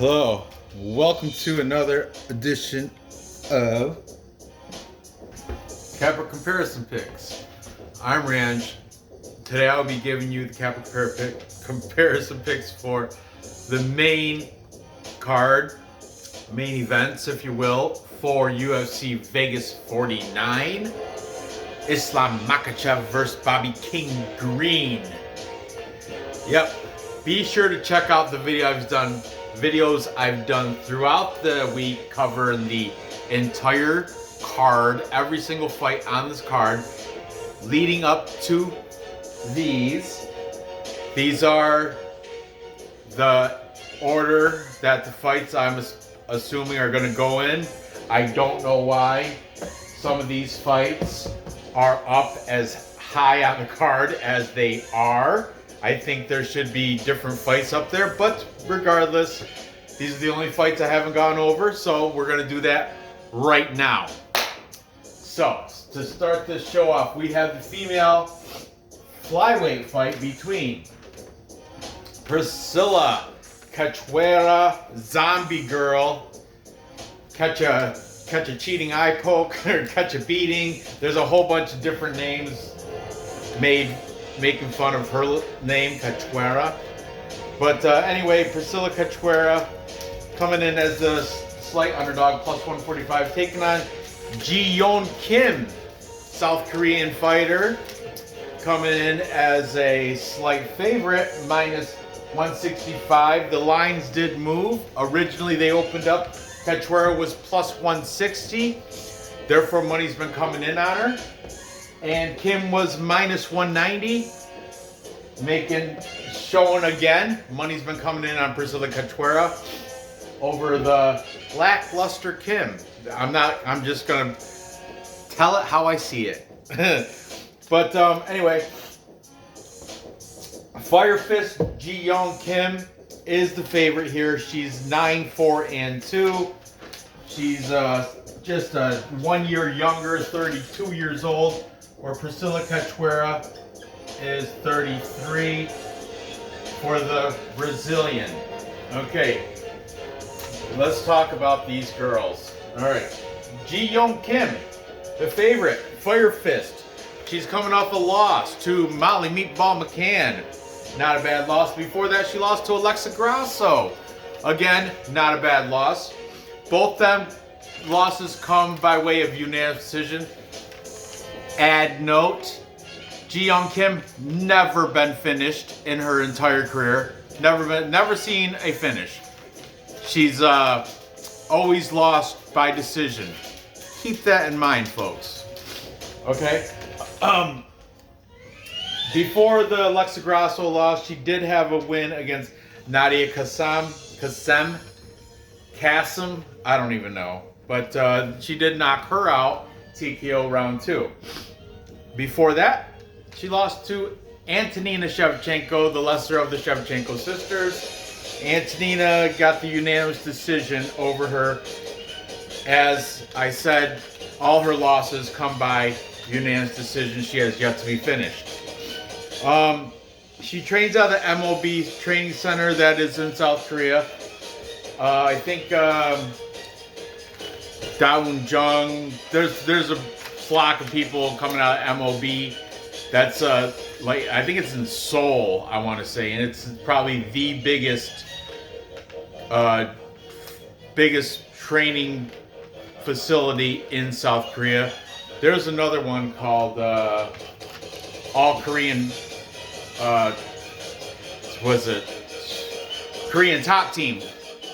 Hello, welcome to another edition of Kappa Comparison Picks. I'm Ranj. Today I'll be giving you the Kappa Comparison Picks for the main card, main events if you will, for UFC Vegas 49. Islam Makhachev versus Bobby King Green. Yep, be sure to check out the videos I've done throughout the week covering the entire card, every single fight on this card, leading up to these. These are the order that the fights I'm assuming are going to go in. I don't know why some of these fights are up as high on the card as they are. I think there should be different fights up there, but regardless, these are the only fights I haven't gone over, so we're going to do that right now. So, to start this show off, we have the female flyweight fight between Priscilla Cachoeira, Zombie Girl, catch a cheating eye poke, or catch a beating. There's a whole bunch of different names making fun of her name, Cachoeira. But anyway, Priscilla Couture coming in as the slight underdog, plus 145, taking on Yeon Kim, South Korean fighter, coming in as a slight favorite, minus 165. The lines did move. Originally, they opened up. Cachoeira was plus 160. Therefore, money's been coming in on her. And Kim was minus 190, showing again. Money's been coming in on Priscilla Couture over the lackluster Kim. I'm just gonna tell it how I see it. But anyway, Fire Fist Yeon Kim is the favorite here. She's 9-4-2. She's just 1 year younger, 32 years old. Where Priscilla Couture is 33 for the Brazilian. Okay, let's talk about these girls. All right, Yeon Kim, the favorite, Fire Fist. She's coming off a loss to Molly Meatball McCann. Not a bad loss. Before that, she lost to Alexa Grasso. Again, not a bad loss. Both them losses come by way of unanimous decision. Add note, Yeon Kim never been finished in her entire career. Never seen a finish. She's always lost by decision. Keep that in mind, folks. Okay. Before the Alexa Grasso loss, she did have a win against Nadia Kassem. I don't even know, but she did knock her out. TKO round 2. Before that, she lost to Antonina Shevchenko, the lesser of the Shevchenko sisters. Antonina got the unanimous decision over her. As I said, all her losses come by unanimous decision. She has yet to be finished. She trains out of the MOB training center that is in South Korea. I think Daewonjung, there's a flock of people coming out of MOB. That's I think it's in Seoul, I want to say, and it's probably the biggest training facility in South Korea. There's another one called All Korean. Korean Top Team.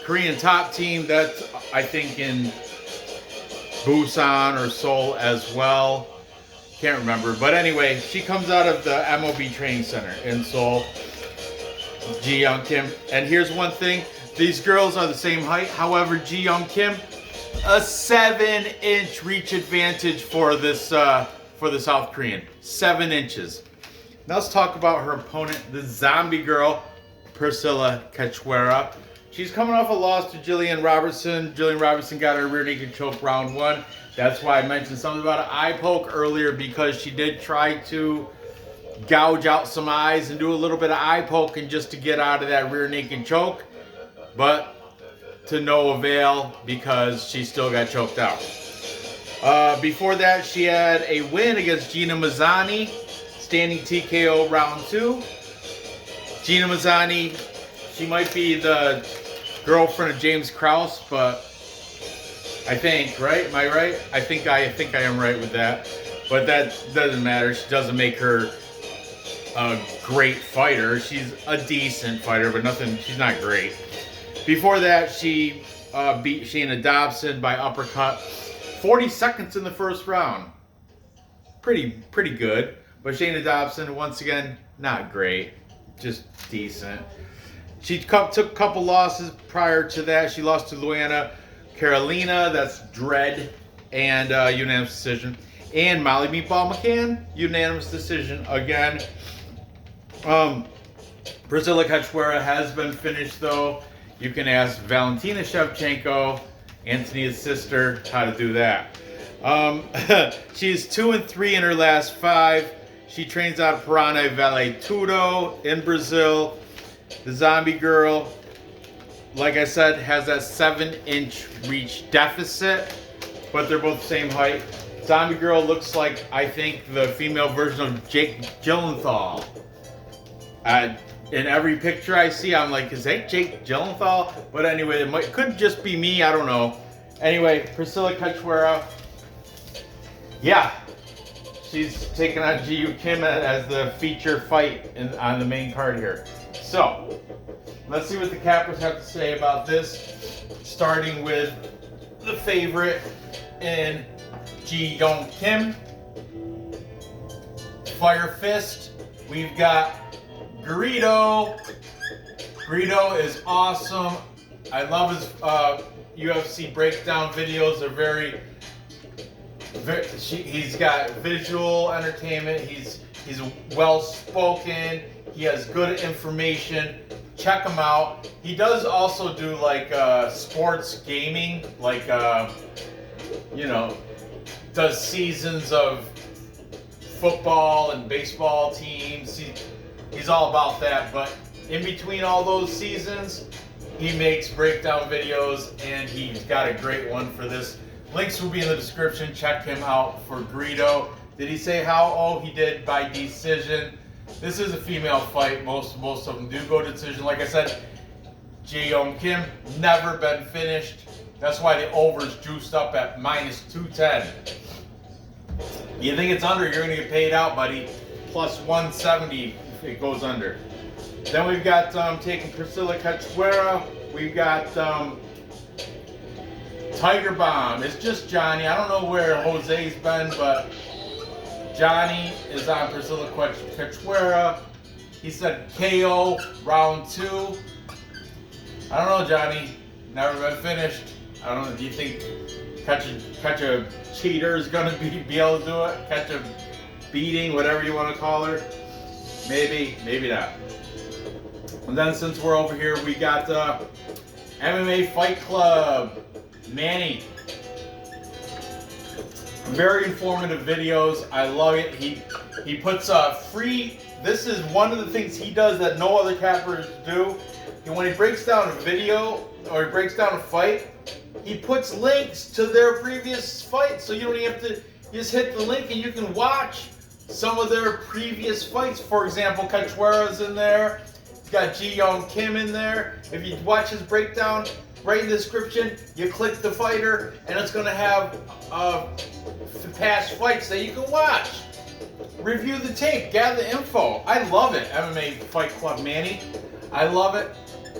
Korean Top Team. That's I think in Busan or Seoul as well. Can't remember. But anyway, she comes out of the MOB training center in Seoul. Yeon Kim. And here's one thing. These girls are the same height. However, Yeon Kim, a 7-inch reach advantage for the South Korean. 7 inches. Now let's talk about her opponent, the Zombie Girl, Priscilla Couture. She's coming off a loss to Jillian Robertson. Jillian Robertson got her rear naked choke round 1. That's why I mentioned something about an eye poke earlier, because she did try to gouge out some eyes and do a little bit of eye poking just to get out of that rear naked choke. But to no avail because she still got choked out. Before that, she had a win against Gina Mazzani, standing TKO round 2. Gina Mazzani, she might be the girlfriend of James Krause, but I think, right? Am I right? I think I am right with that. But that doesn't matter. She doesn't make her a great fighter. She's a decent fighter, but nothing. She's not great. Before that, she beat Shayna Dobson by uppercut. 40 seconds in the first round. Pretty good. But Shayna Dobson, once again, not great. Just decent. She took a couple losses prior to that. She lost to Luana Carolina, that's Dread, and unanimous decision. And Molly Meatball McCann, unanimous decision again. Priscilla Cachoeira has been finished though. You can ask Valentina Shevchenko, Anthony's sister, how to do that. She's 2-3 in her last 5. She trains out of Parana Vale Tudo in Brazil. The Zombie Girl, like I said, has that 7-inch reach deficit, but they're both the same height. Zombie Girl looks like, I think, the female version of Jake Gyllenhaal. In every picture I see, I'm like, is that Jake Gyllenhaal? But anyway, could just be me, I don't know. Anyway, Priscilla Couture, yeah, she's taking on Ji Kim as the feature fight on the main card here. So, let's see what the cappers have to say about this. Starting with the favorite in Ji-Yeon Kim. Fire Fist. We've got Garrido. Garrido is awesome. I love his UFC breakdown videos. They're very he's got visual entertainment. He's well spoken. He has good information. Check him out. He does also do like sports gaming, like does seasons of football and baseball teams. He's all about that. But in between all those seasons, he makes breakdown videos, and he's got a great one for this. Links will be in the description. Check him out for Garrido. Did he say how? Oh, he did by decision. This is a female fight. Most of them do go to decision. Like I said, Ji-Yeon Kim, never been finished. That's why the over's juiced up at -210. You think it's under, you're going to get paid out, buddy. Plus 170 if it goes under. Then we've got taking Priscilla Couture. We've got Tiger Bomb. It's just Johnny. I don't know where Jose's been, but Johnny is on Priscilla Couture. He said KO round 2. I don't know, Johnny. Never been finished. I don't know. Do you think catch a cheater is gonna be able to do it? Catch a beating, whatever you want to call her. Maybe, maybe not. And then since we're over here, we got MMA Fight Club. Manny. Very informative videos. I love it. He puts free. This is one of the things he does that no other cappers do. And when he breaks down a video or he breaks down a fight, he puts links to their previous fights, so you don't even have to just hit the link and you can watch some of their previous fights. For example, Cachoeira's in there. He's got Ji-Yeon Kim in there. If you watch his breakdown, right in the description, you click the fighter, and it's going to have past fights that you can watch. Review the tape, gather the info. I love it, MMA Fight Club Manny. I love it.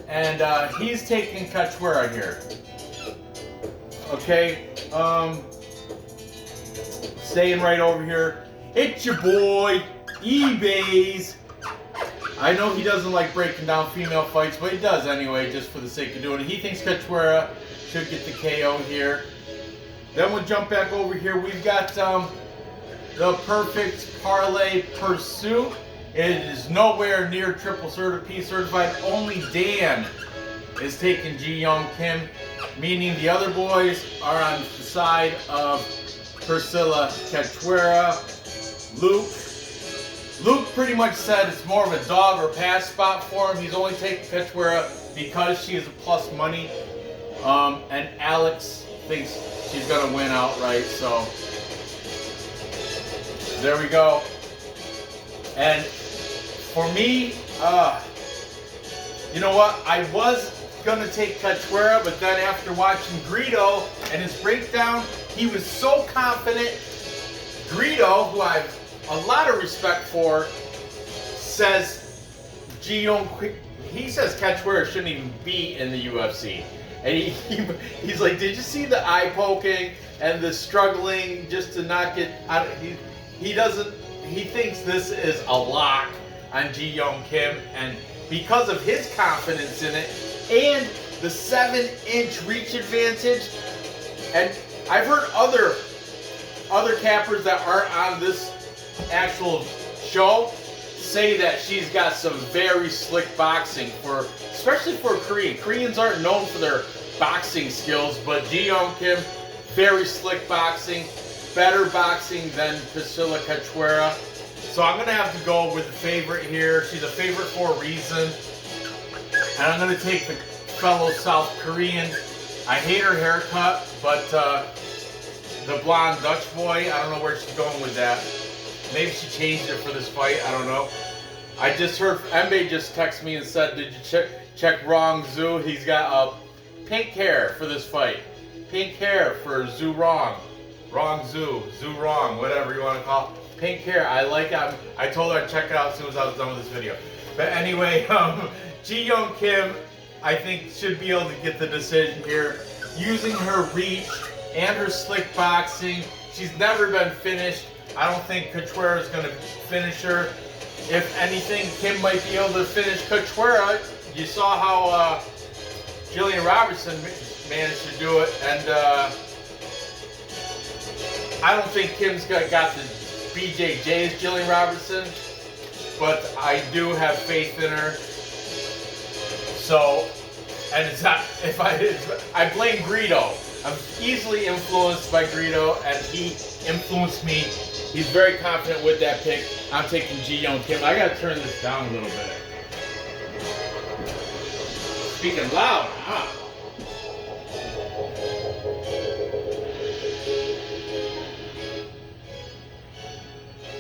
And he's taking Cachoeira here. Okay, staying right over here. It's your boy, eBay's. I know he doesn't like breaking down female fights, but he does anyway, just for the sake of doing it. He thinks Cachoeira should get the KO here. Then we'll jump back over here. We've got the Perfect Parlay Pursuit. It is nowhere near triple certified. Only Dan is taking Ji-Yeon Kim, meaning the other boys are on the side of Priscilla Couture. Luke pretty much said it's more of a dog or pass spot for him. He's only taking Cachoeira because she is a plus money. And Alex thinks she's gonna win outright, so there we go. And for me, you know what? I was gonna take Cachoeira, but then after watching Greedo and his breakdown, he was so confident. Greedo, who I have a lot of respect for, says Yeon, he says Cachoeira shouldn't even be in the UFC. And he's like, did you see the eye poking and the struggling just to not get out? He thinks this is a lock on Yeon Kim, and because of his confidence in it and the 7-inch reach advantage, and I've heard other cappers that aren't on this actual show say that she's got some very slick boxing, especially for Korean. Koreans aren't known for their boxing skills, but Yeon Kim, very slick boxing, better boxing than Priscilla Couture. So I'm going to have to go with the favorite here. She's a favorite for a reason. And I'm going to take the fellow South Korean. I hate her haircut, but the blonde Dutch boy, I don't know where she's going with that. Maybe she changed it for this fight, I don't know. I just heard, Mbe just texted me and said, did you check Wrong Zhu? He's got pink hair for this fight. Pink hair for Zhu Wrong. Wrong Zhu, Zhu Wrong, whatever you want to call it. Pink hair, I like it. I told her I'd check it out as soon as I was done with this video. But anyway, Yeon Kim, I think, should be able to get the decision here. Using her reach and her slick boxing, she's never been finished. I don't think Cachoeira is going to finish her. If anything, Kim might be able to finish Cachoeira. You saw how Jillian Robertson managed to do it, and I don't think Kim's got the BJJ's Jillian Robertson, but I do have faith in her. So, and it's not, I blame Greedo. I'm easily influenced by Greedo, and he influenced me. He's very confident with that pick. I'm taking Yeon Kim. I gotta turn this down a little bit. Speaking loud, huh?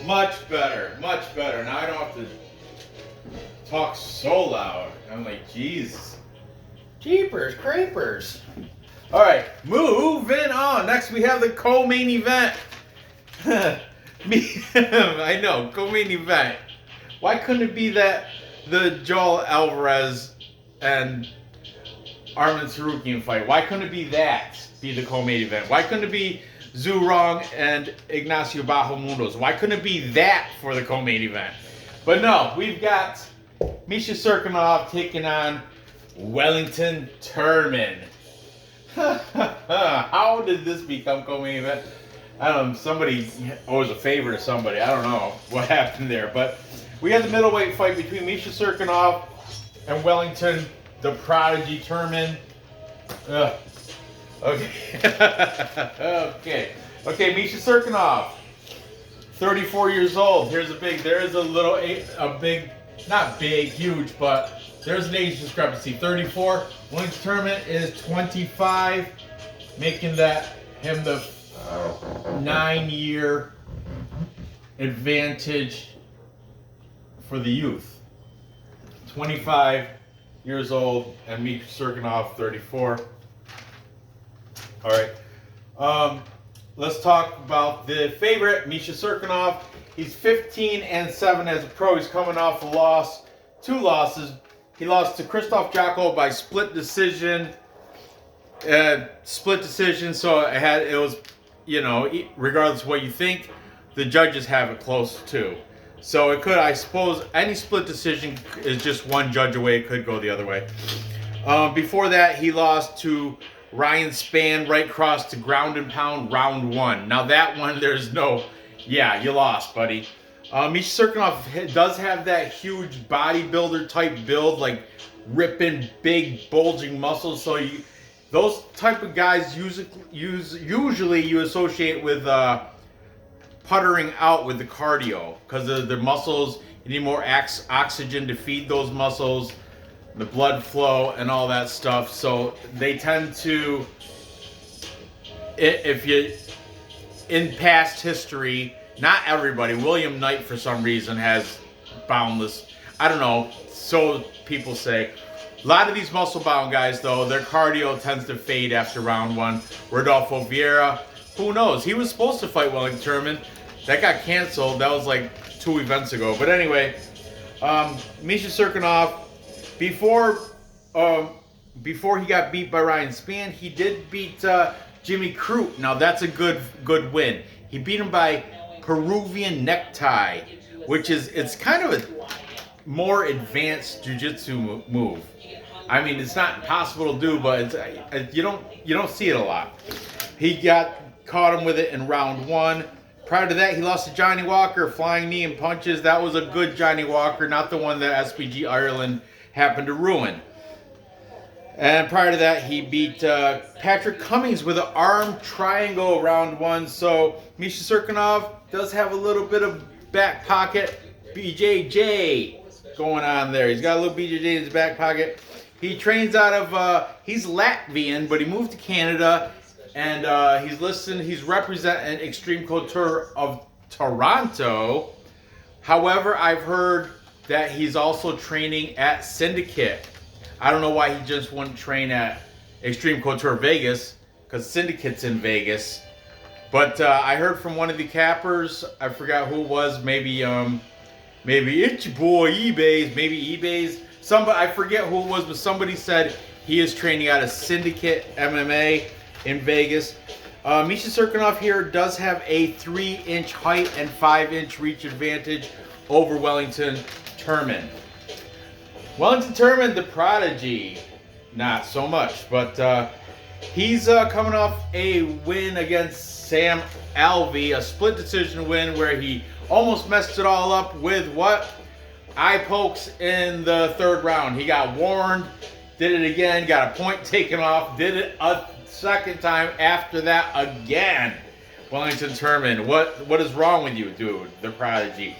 Much better, much better. Now I don't have to talk so loud. I'm like, Jesus. Jeepers, creepers. All right, moving on. Next we have the co-main event. I know, co-main event. Why couldn't it be the Joel Alvarez and Arman Tsarukyan fight? Why couldn't it be the co-main event? Why couldn't it be Zhu Rong and Ignacio Bahamundos? Why couldn't it be that for the co-main event? But no, we've got Misha Serkinov taking on Wellington Turman. How did this become co-main event? I don't know, somebody owes a favor to somebody. I don't know what happened there. But we had the middleweight fight between Misha Serkinov and Wellington, the prodigy Turman. Okay. Okay, Misha Serkinov, 34 years old. There's not big, huge, but there's an age discrepancy. 34. Wellington Turman is 25, making him the 9-year advantage for the youth. 25 years old, and Misha Serkinov, 34. All right. Let's talk about the favorite, Misha Serkinov. He's 15-7 as a pro. He's coming off a loss, 2 losses. He lost to Krzysztof Jotko by split decision. So it was, you know, regardless of what you think, the judges have it close too. So it could, I suppose, any split decision is just one judge away. It could go the other way. Before that, he lost to Ryan Spann right cross to ground and pound round 1. Now that one, there's no, yeah, you lost, buddy. Misha Serkinov does have that huge bodybuilder type build, like ripping big bulging muscles. So those type of guys usually you associate with puttering out with the cardio because of their muscles. You need more oxygen to feed those muscles. the blood flow and all that stuff. So they tend to, if you, in past history, not everybody, William Knight for some reason has boundless, I don't know, so people say. A lot of these muscle bound guys though, their cardio tends to fade after round one. Rodolfo Vieira, who knows? He was supposed to fight Wellington Turman. That got canceled. That was like 2 events ago. But anyway, Misha Serkinov, before he got beat by Ryan Spann, he did beat Jimmy Crute. Now that's a good win. He beat him by Peruvian necktie, which is, it's kind of a more advanced jiu-jitsu move. I mean, it's not impossible to do, but it's, you don't see it a lot. He caught him with it in round one. Prior to that, he lost to Johnny Walker, flying knee and punches. That was a good Johnny Walker, not the one that SPG Ireland happened to ruin. And prior to that, he beat Patrick Cummings with an arm triangle round one. So Misha Serkinov does have a little bit of back pocket BJJ going on there. He's got a little BJJ in his back pocket. He trains out of, he's Latvian, but he moved to Canada. And he's representing Extreme Couture of Toronto. However, I've heard that he's also training at Syndicate. I don't know why he just wouldn't train at Extreme Couture Vegas, because Syndicate's in Vegas. But I heard from one of the cappers, I forgot who it was, maybe it's your boy eBay's, maybe eBay's. Somebody, I forget who it was, but somebody said he is training out of Syndicate MMA in Vegas. Misha Serkinov here does have a 3-inch height and 5-inch reach advantage over Wellington Turman. Wellington Turman, the prodigy, not so much, but he's coming off a win against Sam Alvey, a split decision win where he almost messed it all up with what? Eye pokes in the 3rd round. He got warned, did it again, got a point taken off, did it a 2nd time after that again. Wellington Turman, what is wrong with you, dude? The prodigy.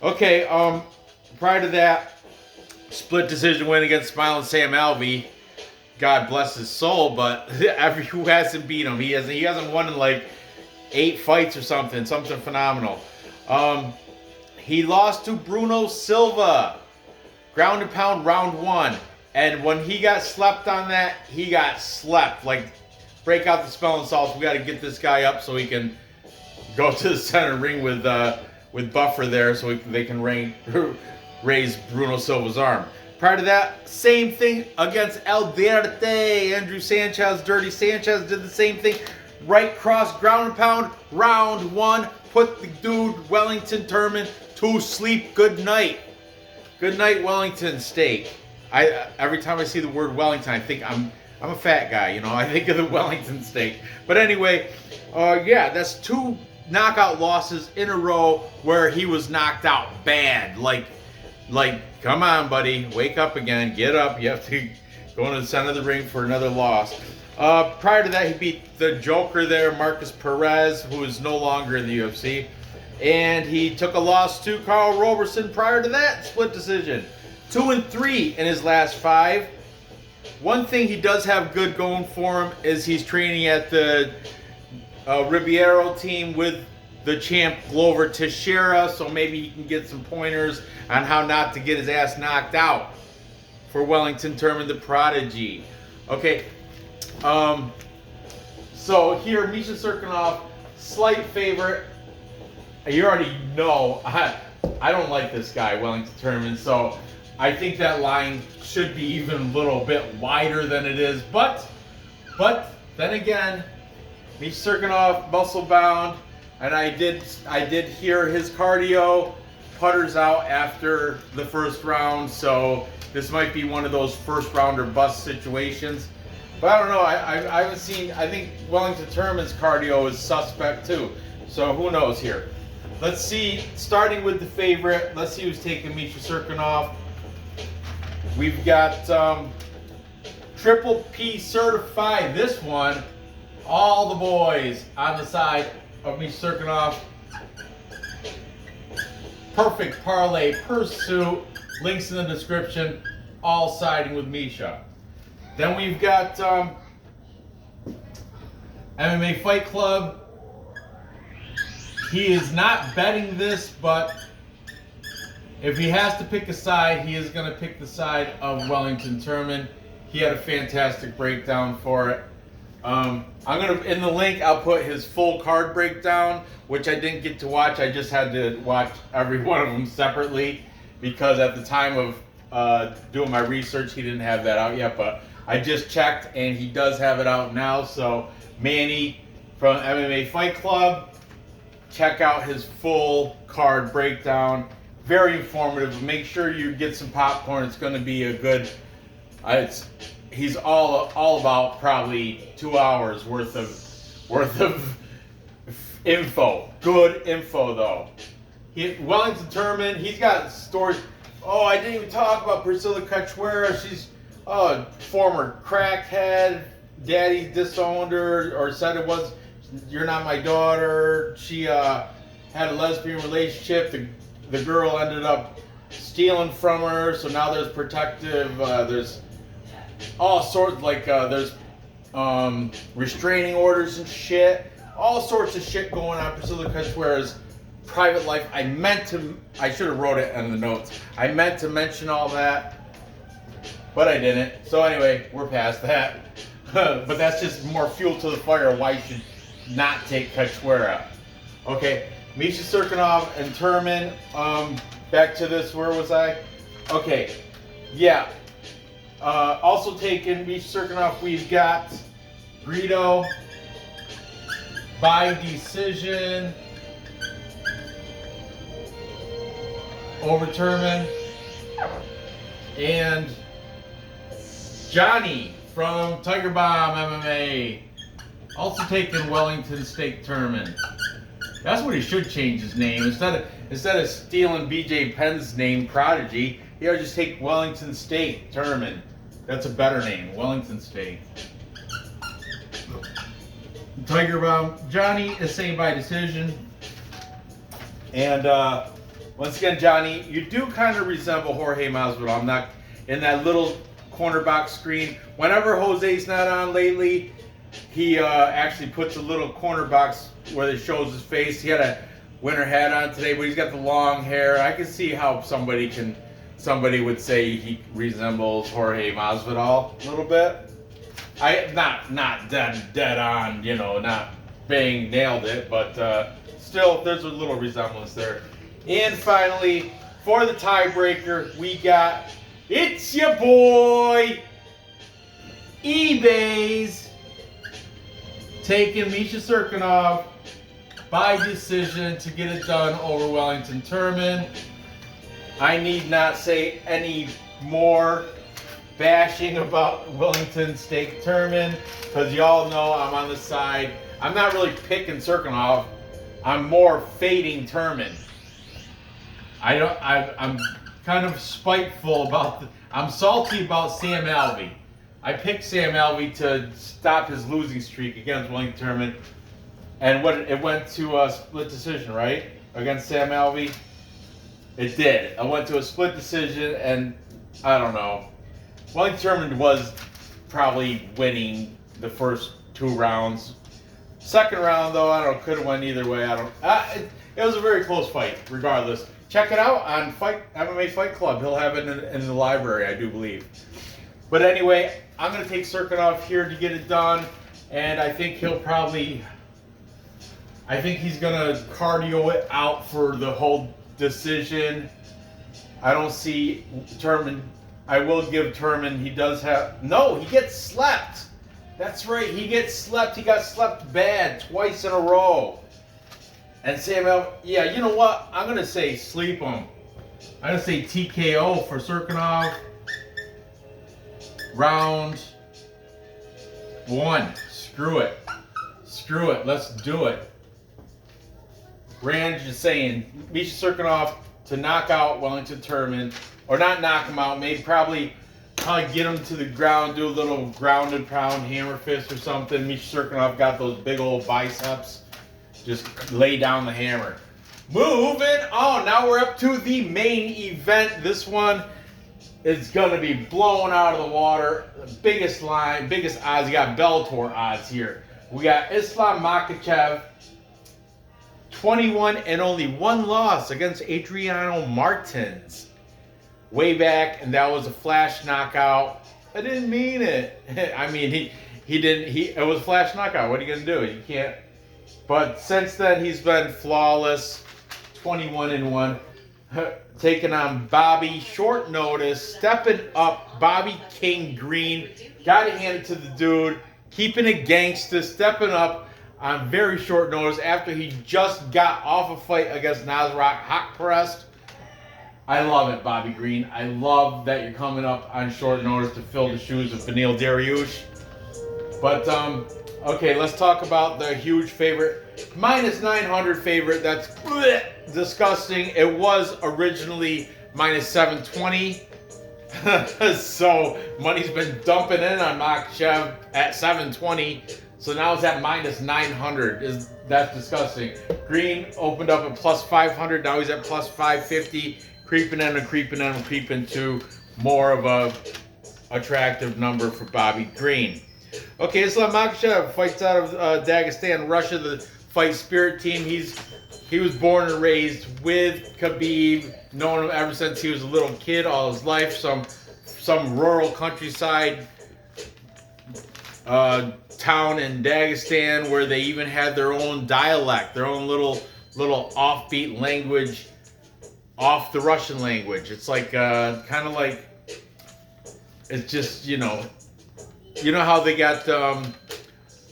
Okay, prior to that, split decision win against Smiling Sam Alvey. God bless his soul, but who hasn't beat him? He hasn't won in like 8 fights or something phenomenal. He lost to Bruno Silva, ground and pound round 1. And when he got slept on that, he got slept. Like, break out the smelling salts. We got to get this guy up so he can go to the center ring with Buffer there, so they can raise Bruno Silva's arm. Prior to that, same thing against El Derte. Andrew Sanchez, Dirty Sanchez did the same thing. Right cross, ground and pound, round 1. Put the dude, Wellington Turman, to sleep. Good night. Good night, Wellington steak. Every time I see the word Wellington, I think I'm a fat guy, you know. I think of the Wellington steak. But anyway, yeah, that's 2 knockout losses in a row where he was knocked out bad. Like, come on, buddy, wake up again, get up. You have to go into the center of the ring for another loss. Prior to that, he beat the Joker there, Marcus Perez, who is no longer in the UFC. And he took a loss to Carl Roberson prior to that, split decision. 2-3 in his last 5. One thing he does have good going for him is he's training at the Ribeiro team with the champ Glover Teixeira, so maybe he can get some pointers on how not to get his ass knocked out for Wellington Turman, the prodigy. Okay, so here, Misha Serkinov, slight favorite. You already know I don't like this guy, Wellington Turman, so I think that line should be even a little bit wider than it is. But then again, Misha Serkinov, muscle bound, and I did hear his cardio putters out after the 1st round, so this might be one of those 1st round or bust situations. But I don't know. I haven't seen. I think Wellington Turman's cardio is suspect too. So who knows here? Let's see. Starting with the favorite. Let's see who's taking Misha Serkinov. We've got Triple P certified. This one, all the boys on the side of Misha Serkinov. Perfect parlay pursuit. Links in the description. all siding with Miesha. Then we've got MMA Fight Club. He is not betting this, but if he has to pick a side, he is going to pick the side of Wellington Turman. He had a fantastic breakdown for it. I'm gonna, in the link, I'll put his full card breakdown, which I didn't get to watch. I just had to watch every one of them separately because at the time of doing my research, he didn't have that out yet. But I just checked, and he does have it out now. So Manny from MMA Fight Club, check out his full card breakdown. Very informative. Make sure you get some popcorn. It's going to be a good. He's all about probably 2 hours worth of info. Good info though. Wellington Turman, he's got stories. Oh, I didn't even talk about Priscilla Couture. She's a former crackhead. Daddy disowned her or said it was, "You're not my daughter." She had a lesbian relationship. The girl ended up stealing from her, so now there's protective. There's all sorts, like there's restraining orders and shit. All sorts of shit going on. Priscilla Couture's private life. I should have wrote it in the notes. I meant to mention all that, but I didn't. So anyway, we're past that. But that's just more fuel to the fire why you should not take Cachoeira. Okay, Misha Serkinov and Turman. Back to this, where was I? Okay, yeah. Also taking Misha Serkinov, we've got Brito by decision over Turman, and Johnny from Tiger Bomb MMA, also taking Wellington Steak Turman. That's what he should change his name. Instead of stealing BJ Penn's name, Prodigy, he ought to just take Wellington Steak Turman. That's a better name, Wellington Steak. Tiger Bomb, Johnny is saying by decision. And once again, Johnny, you do kind of resemble Jorge Masvidal. I'm not in that little corner box screen. Whenever Jose's not on lately, he actually puts a little corner box where it shows his face. He had a winter hat on today, but he's got the long hair. I can see how somebody would say he resembles Jorge Masvidal a little bit. Not dead on, not bang nailed it, but still there's a little resemblance there. And finally, for the tiebreaker, we got, it's your boy eBay's taking Misha Serkinov by decision to get it done over Wellington Turman. I need not say any more bashing about Wellington Steak Turman, because y'all know I'm on the side. I'm not really picking Cirkunov. I'm more fading Turman. I'm kind of spiteful about I'm salty about Sam Alvey. I picked Sam Alvey to stop his losing streak against Wellington Turman, and it went to a split decision, right? Against Sam Alvey. It did. I went to a split decision, and I don't know. Wellington Turman was probably winning the first 2 rounds. Second round, though, I don't know, could have went either way. It was a very close fight, regardless. Check it out on MMA Fight Club. He'll have it in the library, I do believe. But anyway, I'm going to take Cirkunov here to get it done, and I think he's going to cardio it out for the whole decision. I don't see Turman. I will give Turman, he does have, no, he gets slept. That's right, he gets slept. He got slept bad twice in a row. And Samuel, yeah, you know what? I'm going to say sleep him. I'm going to say TKO for Cirkunov. Round 1. Screw it. Screw it. Let's do it. Range is saying Misha Serkinov to knock out Wellington Turman. Or not knock him out. Maybe probably get him to the ground. Do a little grounded pound hammer fist or something. Misha Serkinov got those big old biceps. Just lay down the hammer. Moving on. Now we're up to the main event. This one, is going to be blown out of the water. The biggest line, biggest odds. You got Bellator odds here. We got Islam Makhachev, 21 and only one loss against Adriano Martins. Way back, and that was a flash knockout. I didn't mean it. I mean, it was a flash knockout. What are you going to do? You can't. But since then, he's been flawless, 21 and 1. Taking on Bobby, short notice, stepping up. Bobby King Green, got to hand it to the dude, keeping it gangster, stepping up on very short notice after he just got off a fight against Nasrat Haqparast. I love it, Bobby Green. I love that you're coming up on short notice to fill the shoes of Beneil Dariush. But okay, let's talk about the huge favorite, minus 900 favorite. That's disgusting. It was originally minus 720. So money's been dumping in on Makhachev at 720. So now it's at minus 900. That's disgusting. Green opened up at plus 500. Now he's at plus 550. Creeping in and creeping in and creeping to more of a attractive number for Bobby Green. Okay, Islam Makhachev fights out of Dagestan, Russia, the Fight Spirit team. He was born and raised with Khabib, known him ever since he was a little kid, all his life. Some rural countryside town in Dagestan where they even had their own dialect, their own little offbeat language, off the Russian language. It's like kind of like, it's just, you know how they got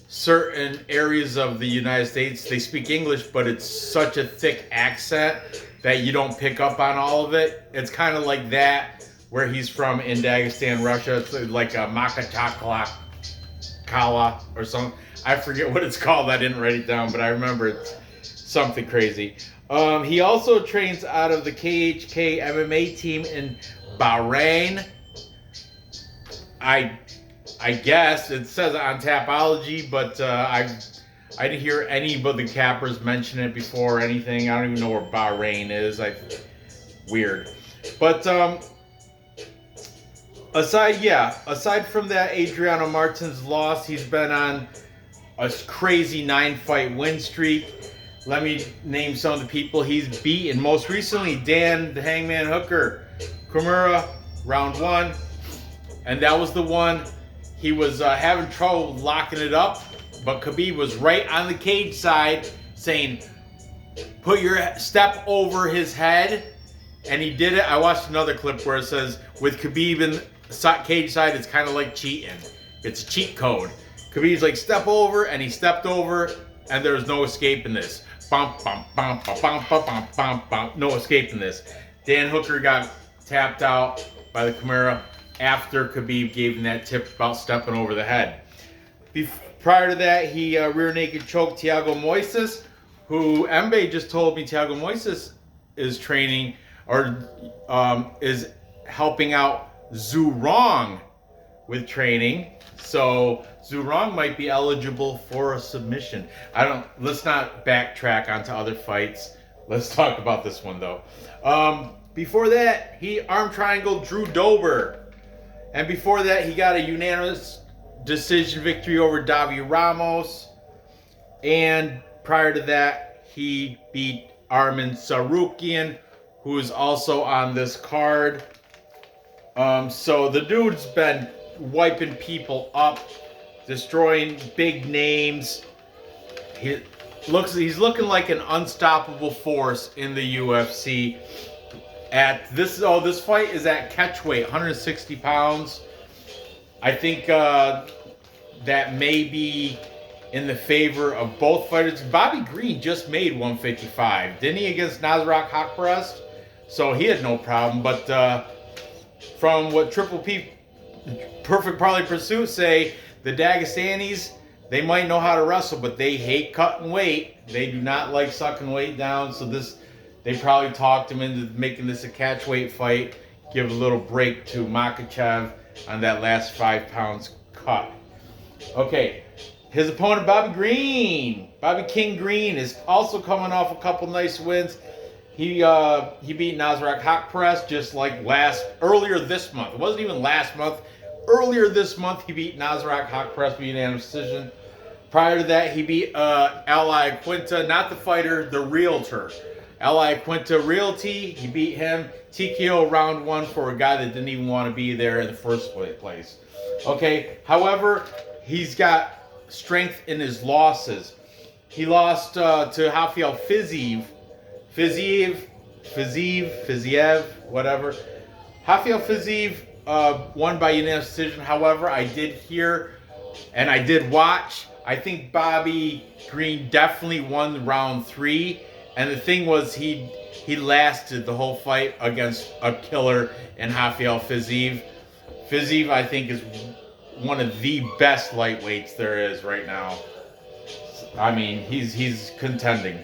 certain areas of the United States, they speak English, but it's such a thick accent that you don't pick up on all of it. It's kind of like that where he's from in Dagestan, Russia. It's like a Makhachev or something. I forget what it's called. I didn't write it down, but I remember it's something crazy. He also trains out of the KHK MMA team in Bahrain. I guess it says on Tapology, but I didn't hear any of the cappers mention it before or anything. I don't even know where Bahrain is. Weird. But aside from that Adriano Martins loss, he's been on a crazy 9-fight win streak. Let me name some of the people he's beaten. Most recently, Dan the Hangman Hooker, Cachoeira, round 1. And that was the one he was having trouble locking it up. But Khabib was right on the cage side saying, put your step over his head. And he did it. I watched another clip where it says, with Khabib in the cage side, it's kind of like cheating. It's a cheat code. Khabib's like, step over, and he stepped over, and there was no escaping this. Bump, bump, bump, bump, bump, bump, bump, bump, bump. No escaping this. Dan Hooker got tapped out by the Cachoeira after Khabib gave him that tip about stepping over the head. Prior to that, he rear naked choked Thiago Moises, who Mbe just told me Thiago Moises is training or is helping out Zhu Rong with training. So Zhu Rong might be eligible for a submission. Let's not backtrack onto other fights. Let's talk about this one though. Before that, he arm triangled Drew Dober. And before that, he got a unanimous decision victory over Davi Ramos. And prior to that, he beat Arman Tsarukyan, who is also on this card. So the dude's been wiping people up, destroying big names. He's looking like an unstoppable force in the UFC. This fight is at catch weight, 160 pounds. I think that may be in the favor of both fighters. Bobby Green just made 155, didn't he, against Nasrat Haqparast? So he had no problem. But from what Triple P Perfect Probably Pursuit say, the Dagestanis, they might know how to wrestle, but they hate cutting weight. They do not like sucking weight down. So they probably talked him into making this a catch weight fight. Give a little break to Makhachev on that last 5 pounds cut. Okay, his opponent Bobby King Green is also coming off a couple nice wins. He beat Nasrat Haqparast just like earlier this month. It wasn't even last month. Earlier this month, he beat Nasrat Haqparast via unanimous decision. Prior to that, he beat Ally Quinta, not the fighter, the realtor. Ally Quinta Realty, he beat him. TKO round 1 for a guy that didn't even want to be there in the first place. Okay, however, he's got strength in his losses. He lost to Rafael Fiziev, whatever. Rafael Fiziev won by unanimous decision. However, I did hear and I did watch. I think Bobby Green definitely won round 3. And the thing was, he lasted the whole fight against a killer in Rafael Fiziev. Fiziev, I think, is one of the best lightweights there is right now. I mean, he's contending.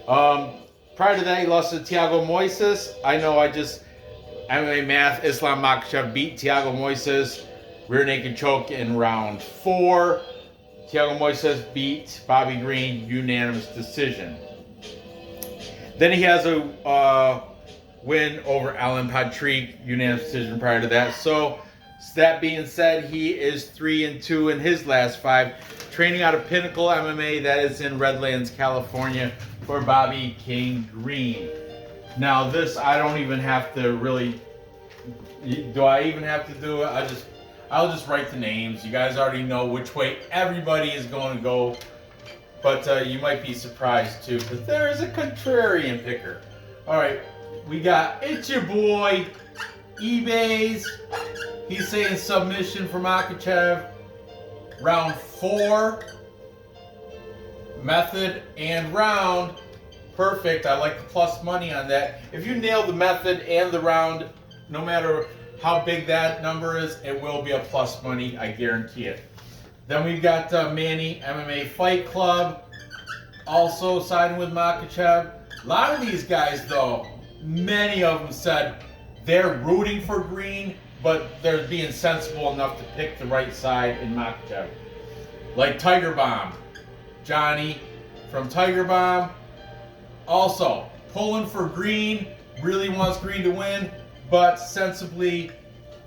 Prior to that, he lost to Thiago Moises. I know MMA math, Islam Makhachev beat Thiago Moises rear naked choke in round 4. Thiago Moises beat Bobby Green unanimous decision. Then he has a win over Alan Patrick, unanimous decision prior to that. So that being said, he is 3-2 in his last 5. Training out of Pinnacle MMA, that is in Redlands, California, for Bobby King Green. Now this, I don't even have to really, do I even have to do it? I'll just write the names. You guys already know which way everybody is going to go. But you might be surprised too, because there is a contrarian picker. All right, we got it's your boy, eBay's. He's saying submission for Makhachev. Round 4. Method and round. Perfect. I like the plus money on that. If you nail the method and the round, no matter how big that number is, it will be a plus money. I guarantee it. Then we've got Manny MMA Fight Club, also siding with Makhachev. A lot of these guys, though, many of them said they're rooting for Green, but they're being sensible enough to pick the right side in Makhachev. Like Tiger Bomb, Johnny from Tiger Bomb, also pulling for Green, really wants Green to win, but sensibly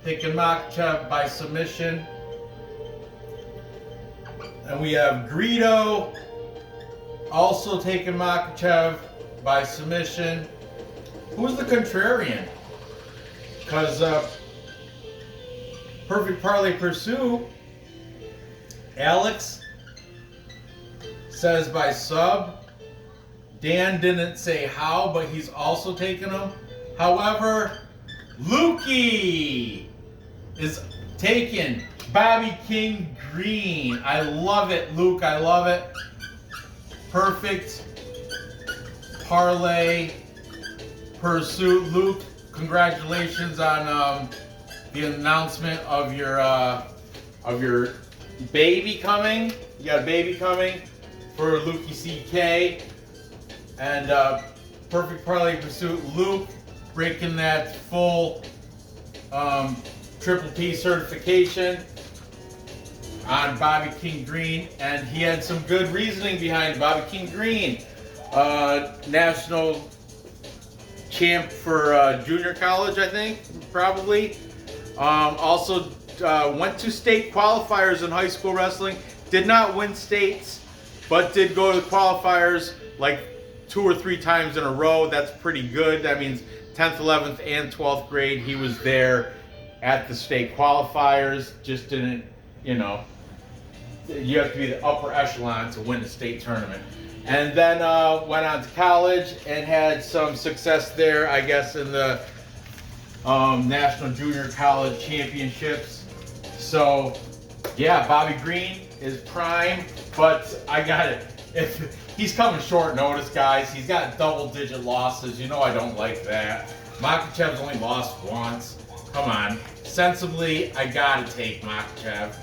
picking Makhachev by submission. And we have Greedo also taking Makhachev by submission. Who's the contrarian? Because Perfect Parlay Pursue, Alex says by sub. Dan didn't say how, but he's also taking him. However, Lukey is taking Bobby King Green. I love it, Luke. I love it. Perfect parlay pursuit. Luke, congratulations on the announcement of your baby coming. You got a baby coming for Lukey CK. And perfect parlay pursuit. Luke breaking that full Triple P certification on Bobby King Green, and he had some good reasoning behind Bobby King Green, national champ for junior college, I think, probably. Also went to state qualifiers in high school wrestling. Did not win states, but did go to the qualifiers like 2 or 3 times in a row. That's pretty good. That means 10th, 11th, and 12th grade, he was there at the state qualifiers. Just didn't, you know, you have to be the upper echelon to win a state tournament. And then went on to college and had some success there, I guess, in the National Junior College Championships. So, yeah, Bobby Green is prime, but I got it. If he's coming short notice, guys, he's got double-digit losses. You know I don't like that. Makhachev's only lost once. Come on. Sensibly, I gotta take Makhachev.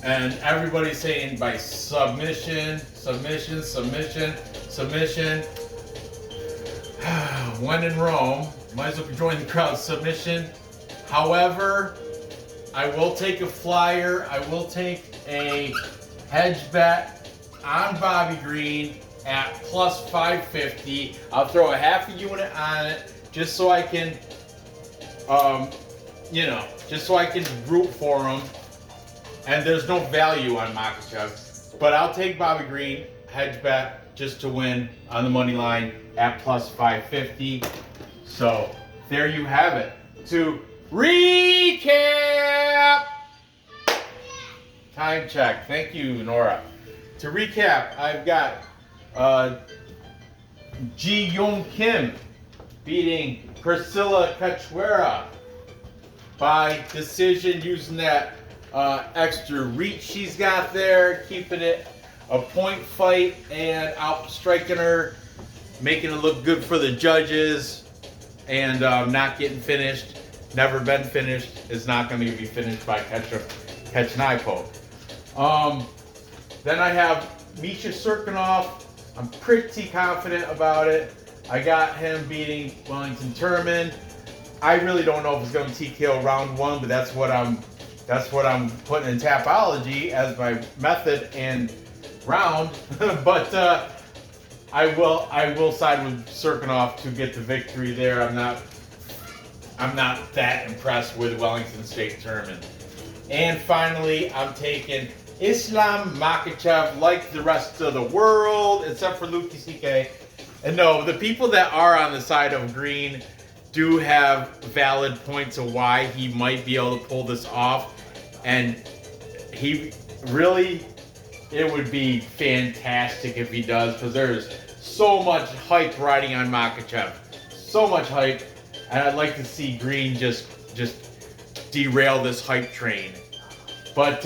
And everybody's saying by submission, submission, submission, submission. When in Rome, might as well join the crowd. Submission. However, I will take a flyer. I will take a hedge bet on Bobby Green at plus 550. I'll throw a half a unit on it just so I can, just so I can root for him. And there's no value on Makhachev, but I'll take Bobby Green hedge bet just to win on the money line at plus 550. So there you have it. To recap, time check. Thank you, Nora. To recap, I've got Yeon Kim beating Priscilla Couture by decision using that extra reach she's got there, keeping it a point fight and outstriking her, making it look good for the judges, and not getting finished. Never been finished. Is not going to be finished by catch an eye poke. Then I have Misha Serkinov. I'm pretty confident about it. I got him beating Wellington Turman. I really don't know if it's going to TKO round one, but that's what I'm putting in Tapology as my method and round. But I will side with Cirkunov to get the victory there. I'm not that impressed with Wellington State Turman. And finally, I'm taking Islam Makhachev like the rest of the world, except for Luki CK. And no, the people that are on the side of green do have valid points of why he might be able to pull this off. And he really, it would be fantastic if he does, because there's so much hype riding on Makhachev. So much hype. And I'd like to see Green just derail this hype train. But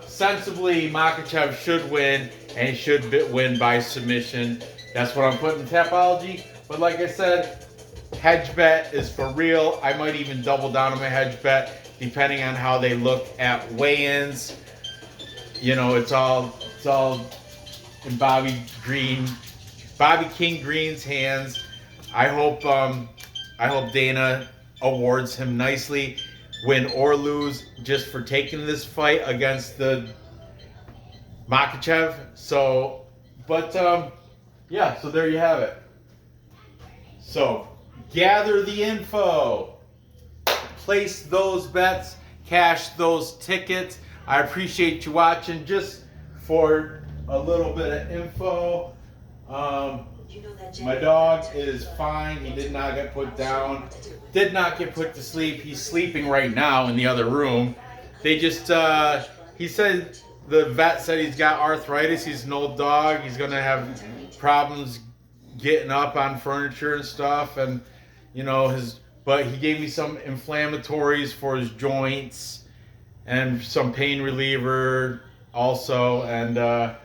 sensibly, Makhachev should win, and he should win by submission. That's what I'm putting in Tapology. But like I said, hedge bet is for real. I might even double down on my hedge bet, depending on how they look at weigh-ins. You know, it's all in Bobby King Green's hands. I hope Dana awards him nicely, win or lose, just for taking this fight against the Makhachev. So, but yeah, so there you have it. So, gather the info, place those bets, cash those tickets. I appreciate you watching. Just for a little bit of info, my dog is fine. He did not get put down, did not get put to sleep. He's sleeping right now in the other room. They just, he said, the vet said he's got arthritis. He's an old dog. He's going to have problems getting up on furniture and stuff. And, you know, but he gave me some inflammatories for his joints and some pain reliever also. And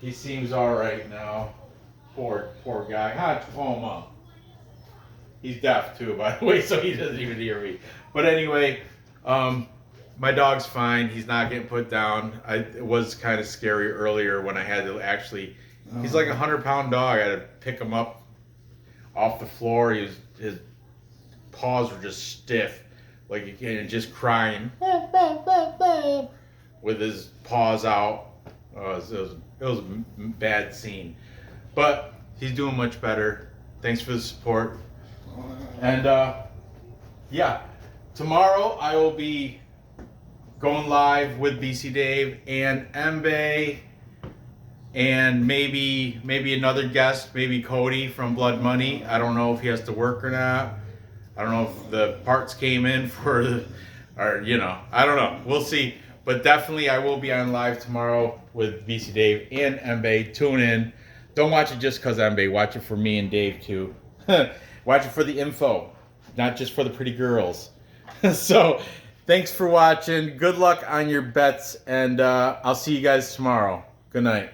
he seems all right now. Poor guy. Homa. He's deaf too, by the way, so he doesn't even hear me. But anyway, my dog's fine. He's not getting put down. It was kind of scary earlier when I had to actually. He's like a 100-pound dog. I had to pick him up off the floor. His paws were just stiff, like and just crying with his paws out. It was a bad scene. But he's doing much better. Thanks for the support. And yeah, tomorrow I will be going live with BC Dave and Mbae, and maybe another guest, maybe Cody from Blood Money. I don't know if he has to work or not. I don't know if the parts came in for, or you know, I don't know. We'll see. But definitely I will be on live tomorrow with BC Dave and Mbae. Tune in. Don't watch it just because Mbae. Watch it for me and Dave too. Watch it for the info, not just for the pretty girls. So, thanks for watching. Good luck on your bets, and I'll see you guys tomorrow. Good night.